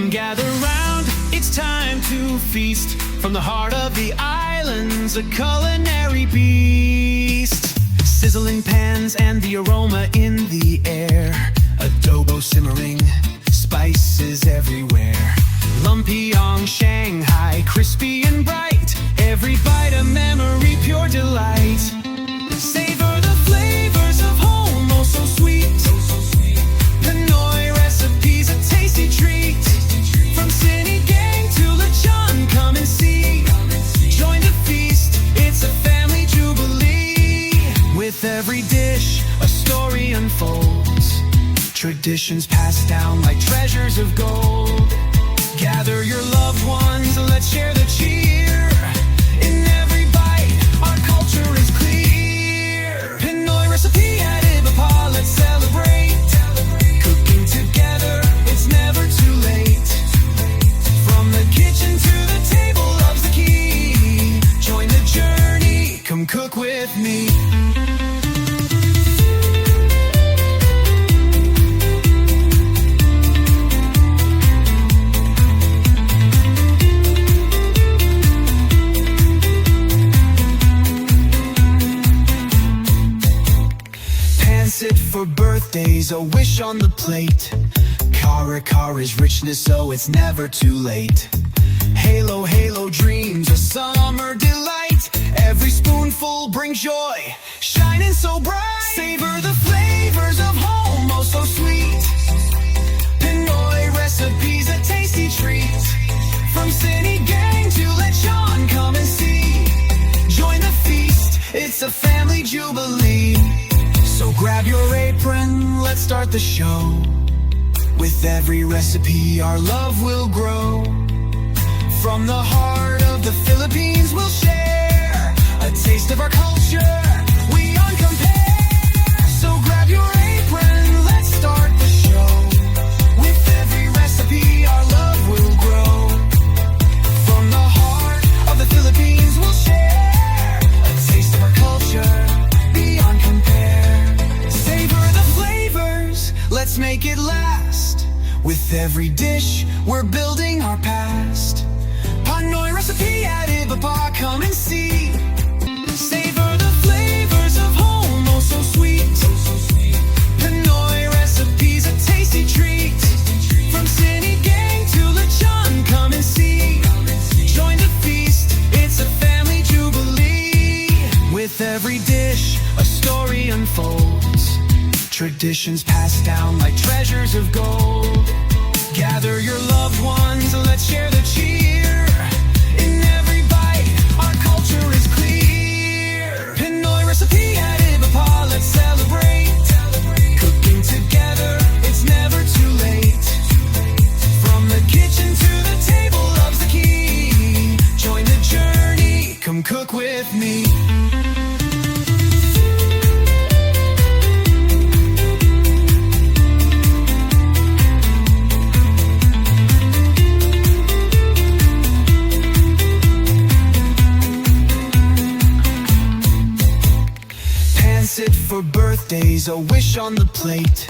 Gather round, it's time to feast. From the heart of the islands, a culinary beast. Sizzling pans and the aroma in the air. Adobo simmering, spices everywhere. Lumpyong, Shanghai, crispy and bright. Every bite a memory, pure delight. Savor the flavors of home, oh so sweet. Pinoy recipes, a tasty treat. From Sinigang to Lechon, come and see. Join the feast, it's a family jubilee. With every dish, a story unfolds. Traditions passed down like treasures of gold. Gather your loved ones, let's share the cheer. In every bite, our culture is clear. Pinoy recipe at Ube Pa, let's celebrate. Cooking together, it's never too late. From the kitchen to the table, love's the key. Join the journey, come cook with me. Sit for birthdays, a wish on the plate. Kara is richness, so it's never too late. Halo, halo dreams, a summer delight. Every spoonful brings joy, shining so bright. Savor the flavors of home, oh so sweet. Pinoy recipes, a tasty treat. From Sinigang to Lechon, come and see. Join the feast, it's a family jubilee. So grab your apron, let's start the show. With every recipe, our love will grow. From the heart of the Philippines, we'll share a taste of our culture, we uncompare. So grab your apron, let's start the show. With every recipe, our love will grow. From the heart of the Philippines, we'll share a taste of our culture, beyond compare. Savor the flavors, let's make it last. With every dish, we're building our past. Pinoy recipe at Ube Pa, come and see. Savor the flavors of home, oh so sweet. Pinoy recipes, a tasty treat. From Sinigang to Lechon, come and see. Join the feast, it's a family jubilee. With every dish, a story unfolds. Traditions passed down like treasures of gold. Gather your loved ones, let's share the cheer. In every bite, our culture is clear. Pinoy recipe at Ube Pa, let's celebrate. Cooking together, it's never too late. From the kitchen to the table, love's the key. Join the journey, come cook with me. Sit for birthdays, a wish on the plate.